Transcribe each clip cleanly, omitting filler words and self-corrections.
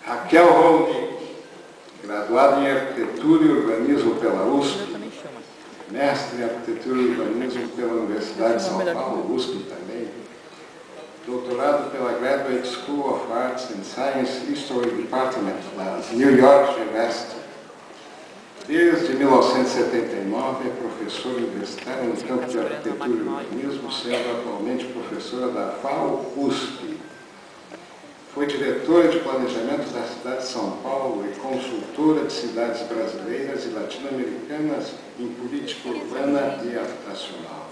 Raquel Holding, graduada em Arquitetura e Urbanismo pela USP, mestre em Arquitetura e Urbanismo pela Universidade de São Paulo, USP também, doutorado pela Graduate School of Arts and Science History Department da New York University. Desde 1979 é professora universitária no campo de Arquitetura e Urbanismo, sendo atualmente professora da FAO-USP. Foi diretora de planejamento da cidade de São Paulo e consultora de cidades brasileiras e latino-americanas em política urbana e habitacional.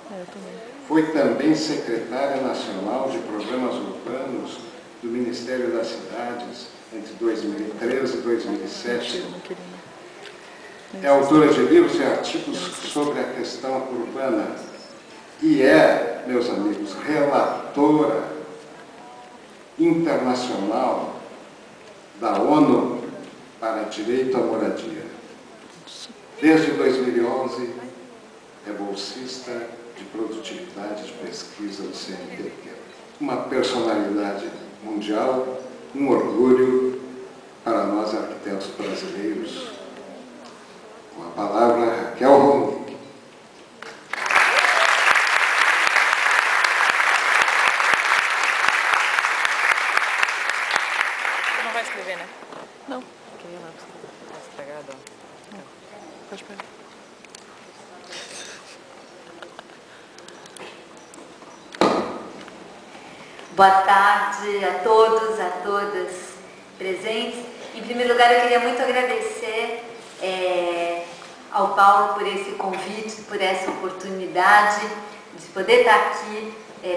Foi também secretária nacional de programas urbanos do Ministério das Cidades entre 2013 e 2007. É autora de livros e artigos sobre a questão urbana e é, meus amigos, relatora internacional da ONU para direito à moradia. Desde 2011, é bolsista de produtividade de pesquisa do CNPq. Uma personalidade mundial, um orgulho para nós arquitetos brasileiros. Com a palavra, Raquel Holding. Não vai escrever, né? Não. Queria lá pra você estragado, ó. Não. Pode pegar. Boa tarde a todos, a todas presentes. Em primeiro lugar, eu queria muito agradecer ao Paulo por esse convite, por essa oportunidade de poder estar aqui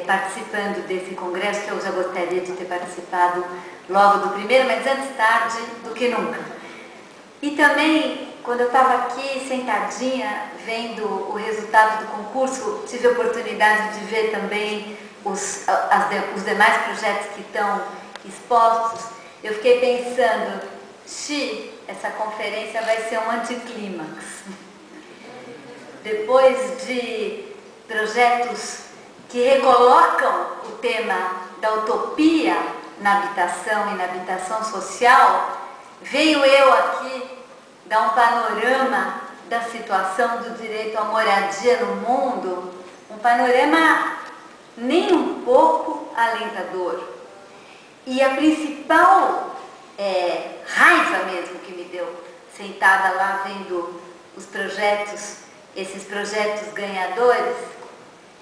participando desse congresso, que eu já gostaria de ter participado logo do primeiro, mas antes tarde do que nunca. E também, quando eu estava aqui sentadinha, vendo o resultado do concurso, tive a oportunidade de ver também os demais projetos que estão expostos. Eu fiquei pensando, essa conferência vai ser um anticlímax. Depois de projetos que recolocam o tema da utopia na habitação e na habitação social, venho eu aqui dar um panorama da situação do direito à moradia no mundo, um panorama nem um pouco alentador. E a principal raiva mesmo que me deu, sentada lá vendo os projetos, esses projetos ganhadores,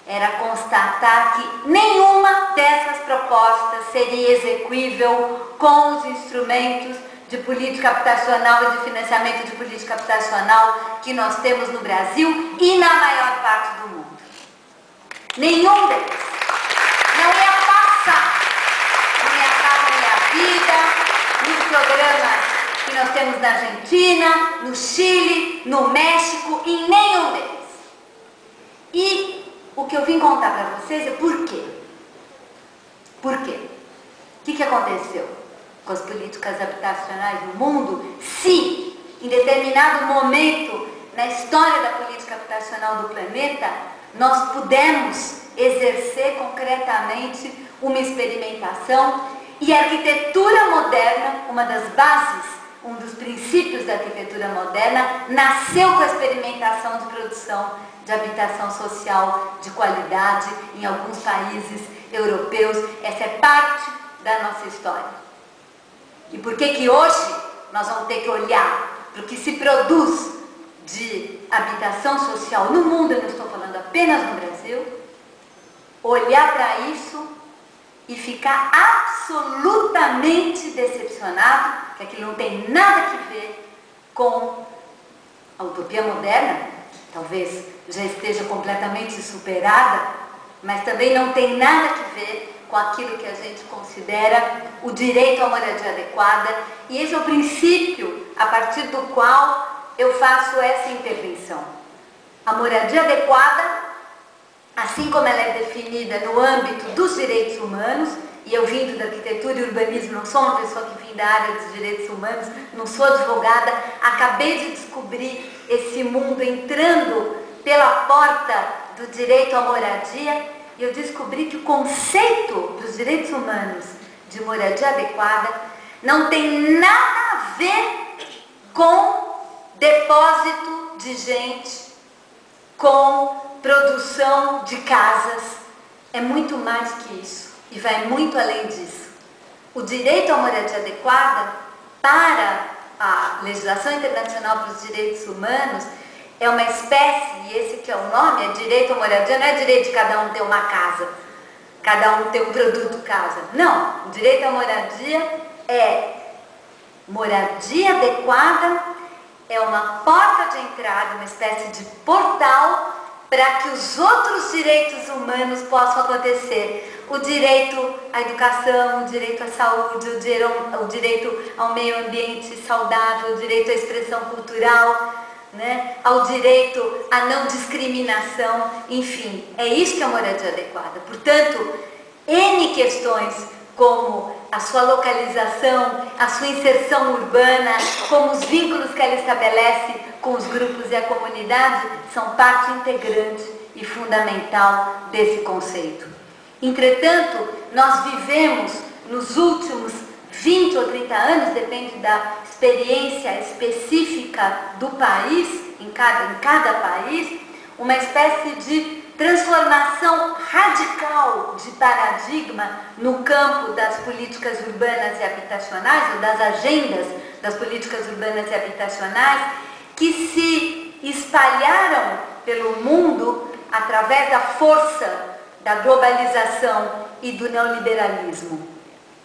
era constatar que nenhuma dessas propostas seria execuível com os instrumentos de política habitacional e de financiamento de política habitacional que nós temos no Brasil e na maior parte do mundo. Nenhum deles. Não ia passar. Minha Casa Minha Vida, nos programas que nós temos na Argentina, no Chile, no México, em nenhum deles. E o que eu vim contar para vocês é por quê. Por quê? O que aconteceu com as políticas habitacionais no mundo se, em determinado momento na história da política habitacional do planeta, nós pudemos exercer concretamente uma experimentação e a arquitetura moderna, uma das bases, um dos princípios da arquitetura moderna, nasceu com a experimentação de produção de habitação social de qualidade em alguns países europeus. Essa é parte da nossa história. E por que hoje nós vamos ter que olhar para o que se produz de habitação social no mundo, eu não estou falando apenas no Brasil, olhar para isso e ficar absolutamente decepcionado, que aquilo não tem nada a ver com a utopia moderna, talvez já esteja completamente superada, mas também não tem nada a ver com aquilo que a gente considera o direito à moradia adequada, e esse é o princípio a partir do qual eu faço essa intervenção. A moradia adequada, assim como ela é definida no âmbito dos direitos humanos, e eu vindo da arquitetura e urbanismo, não sou uma pessoa que vim da área dos direitos humanos, não sou advogada, acabei de descobrir esse mundo entrando pela porta do direito à moradia, e eu descobri que o conceito dos direitos humanos de moradia adequada não tem nada a ver com depósito de gente, com produção de casas. É muito mais que isso e vai muito além disso. O direito à moradia adequada para a legislação internacional para os direitos humanos é uma espécie, e esse que é o nome, é direito à moradia, não é direito de cada um ter uma casa, cada um ter um produto casa. Não, o direito à moradia é moradia adequada, é uma porta de entrada, uma espécie de portal para que os outros direitos humanos possam acontecer. O direito à educação, o direito à saúde, o direito ao meio ambiente saudável, o direito à expressão cultural, né? Ao direito à não discriminação, enfim, é isso que é a moradia adequada. Portanto, N questões como a sua localização, a sua inserção urbana, como os vínculos que ela estabelece com os grupos e a comunidade, são parte integrante e fundamental desse conceito. Entretanto, nós vivemos nos últimos 20 ou 30 anos, depende da experiência específica do país, em cada país, uma espécie de transformação radical de paradigma no campo das políticas urbanas e habitacionais, ou das agendas das políticas urbanas e habitacionais, que se espalharam pelo mundo através da força da globalização e do neoliberalismo.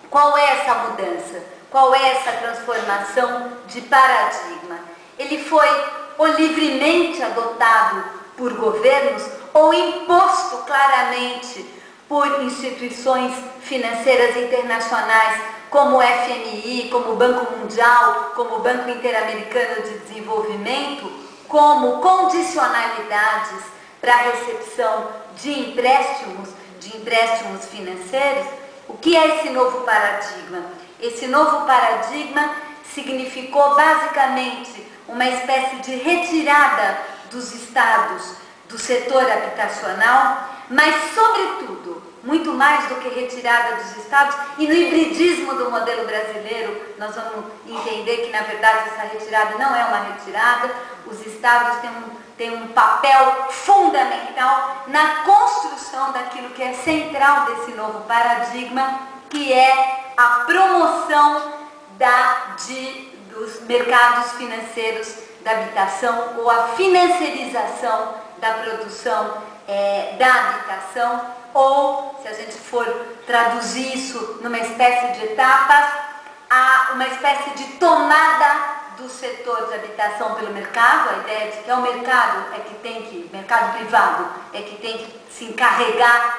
Qual é essa mudança? Qual é essa transformação de paradigma? Ele foi ou livremente adotado por governos ou imposto claramente por instituições financeiras internacionais como o FMI, como o Banco Mundial, como o Banco Interamericano de Desenvolvimento, como condicionalidades para a recepção de empréstimos financeiros? O que é esse novo paradigma? Esse novo paradigma significou basicamente uma espécie de retirada dos estados do setor habitacional, mas sobretudo, muito mais do que retirada dos estados, e no hibridismo do modelo brasileiro, nós vamos entender que na verdade essa retirada não é uma retirada, os estados têm um papel fundamental na construção daquilo que é central desse novo paradigma, que é a promoção dos mercados financeiros da habitação, ou a financiarização da produção da habitação, ou, se a gente for traduzir isso numa espécie de etapas, uma espécie de tomada do setor de habitação pelo mercado, a ideia de que é o mercado mercado privado é que tem que se encarregar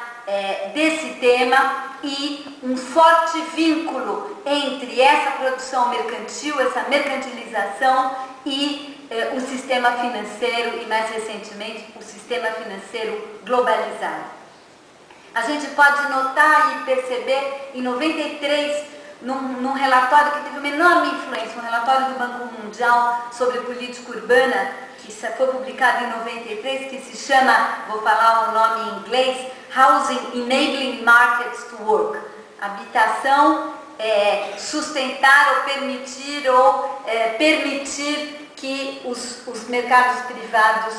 desse tema, e um forte vínculo entre essa produção mercantil, essa mercantilização e o sistema financeiro, e mais recentemente o sistema financeiro globalizado. A gente pode notar e perceber em 93, num relatório que teve uma enorme influência, um relatório do Banco Mundial sobre política urbana, que foi publicado em 93, que se chama, vou falar o nome em inglês, Housing Enabling Markets to Work. Habitação, sustentar ou permitir que os mercados privados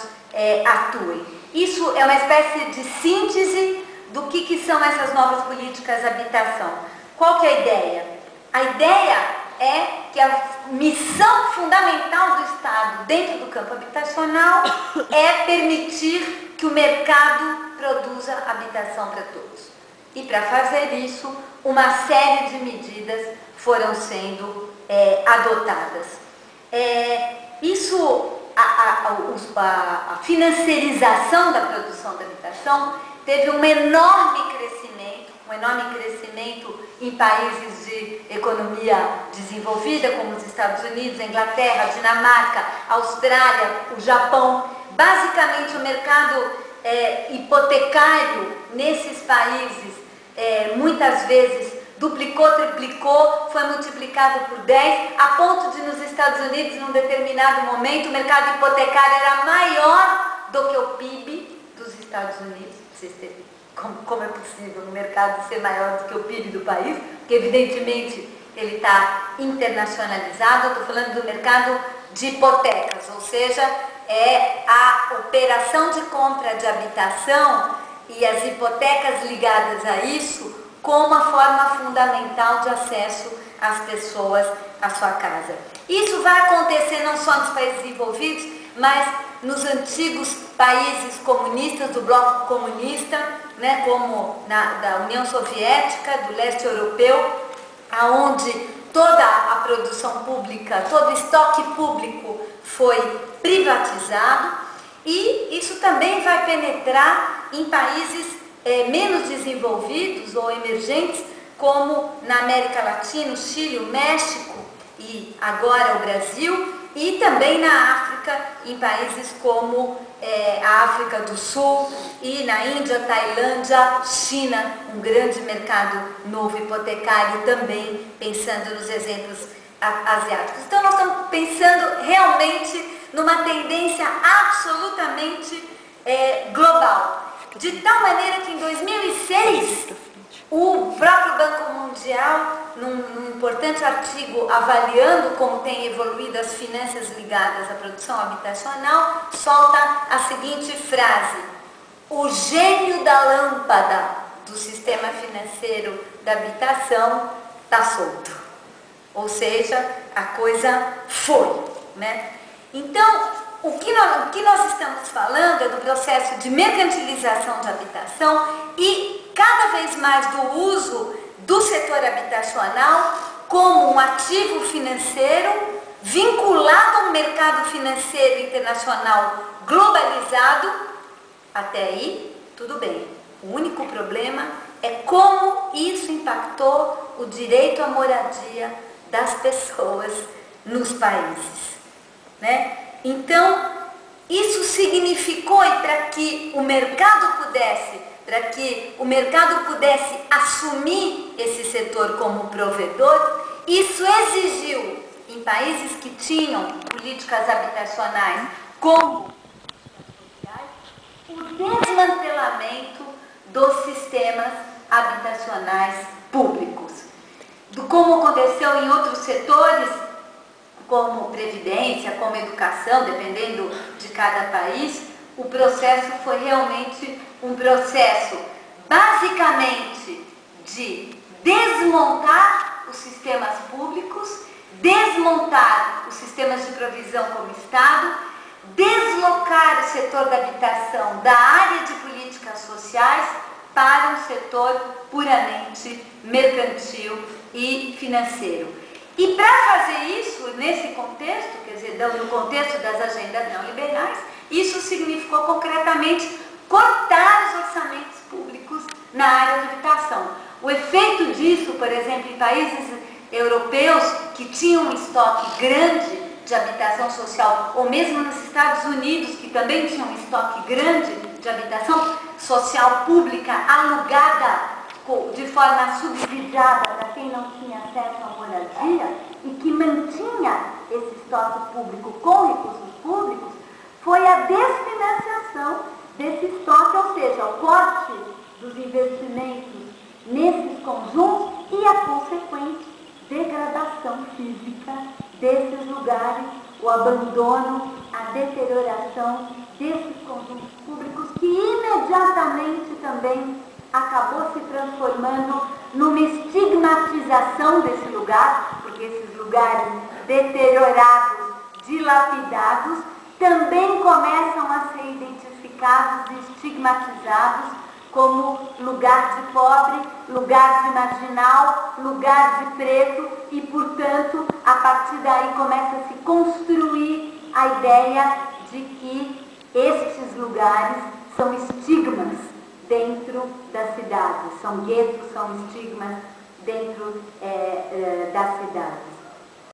atuem. Isso é uma espécie de síntese do que são essas novas políticas de habitação. Qual que é a ideia? A ideia é que a missão fundamental do Estado dentro do campo habitacional é permitir que o mercado produza habitação para todos. E para fazer isso, uma série de medidas foram sendo adotadas. A financiarização da produção da habitação teve um enorme crescimento em países de economia desenvolvida, como os Estados Unidos, a Inglaterra, a Dinamarca, a Austrália, o Japão. Basicamente, o mercado hipotecário nesses países muitas vezes duplicou, triplicou, foi multiplicado por 10, a ponto de nos Estados Unidos, num determinado momento, o mercado hipotecário era maior do que o PIB dos Estados Unidos. Vocês terem como é possível um mercado ser maior do que o PIB do país, porque evidentemente ele está internacionalizado. Eu estou falando do mercado de hipotecas, ou seja, é a operação de compra de habitação e as hipotecas ligadas a isso como uma forma fundamental de acesso às pessoas à sua casa. Isso vai acontecer não só nos países desenvolvidos, mas nos antigos países comunistas, do bloco comunista, né, como da União Soviética, do leste europeu, aonde toda a produção pública, todo o estoque público foi privatizado, e isso também vai penetrar em países menos desenvolvidos ou emergentes, como na América Latina, o Chile, o México e agora o Brasil, e também na África, em países como a África do Sul e na Índia, Tailândia, China, um grande mercado novo hipotecário também, pensando nos exemplos asiáticos. Então nós estamos pensando realmente numa tendência absolutamente global, de tal maneira que em 2006 o próprio Banco Mundial, num importante artigo avaliando como tem evoluído as finanças ligadas à produção habitacional, solta a seguinte frase: o gênio da lâmpada do sistema financeiro da habitação está solto. Ou seja, a coisa foi, né? Então, o que nós estamos falando é do processo de mercantilização de habitação e cada vez mais do uso do setor habitacional como um ativo financeiro vinculado a um mercado financeiro internacional globalizado. Até aí, tudo bem. O único problema é como isso impactou o direito à moradia das pessoas nos países, né? Então, isso significou, e para que o mercado pudesse assumir esse setor como provedor, isso exigiu, em países que tinham políticas habitacionais como o desmantelamento dos sistemas habitacionais públicos. Como aconteceu em outros setores, como previdência, como educação, dependendo de cada país, o processo foi realmente um processo basicamente de desmontar os sistemas públicos, desmontar os sistemas de provisão como Estado, deslocar o setor da habitação da área de políticas sociais para um setor puramente mercantil e financeiro. E para fazer isso, nesse contexto, quer dizer, no contexto das agendas neoliberais, isso significou concretamente cortar os orçamentos públicos na área de habitação. O efeito disso, por exemplo, em países europeus que tinham um estoque grande de habitação social, ou mesmo nos Estados Unidos, que também tinham um estoque grande de habitação social pública alugada de forma subsidiada para quem não tinha acesso à moradia e que mantinha esse estoque público com recursos públicos, foi a desfinanciação desse estoque, ou seja, o corte dos investimentos nesses conjuntos e a consequente degradação física desses lugares, o abandono, a deterioração desses conjuntos públicos, que imediatamente também acabou se transformando numa estigmatização desse lugar, porque esses lugares deteriorados, dilapidados, também começam a ser identificados e estigmatizados como lugar de pobre, lugar de marginal, lugar de preto, e, portanto, a partir daí começa a se construir a ideia de que estes lugares são estigmas dentro das cidades, são guetos, são estigmas dentro das cidades.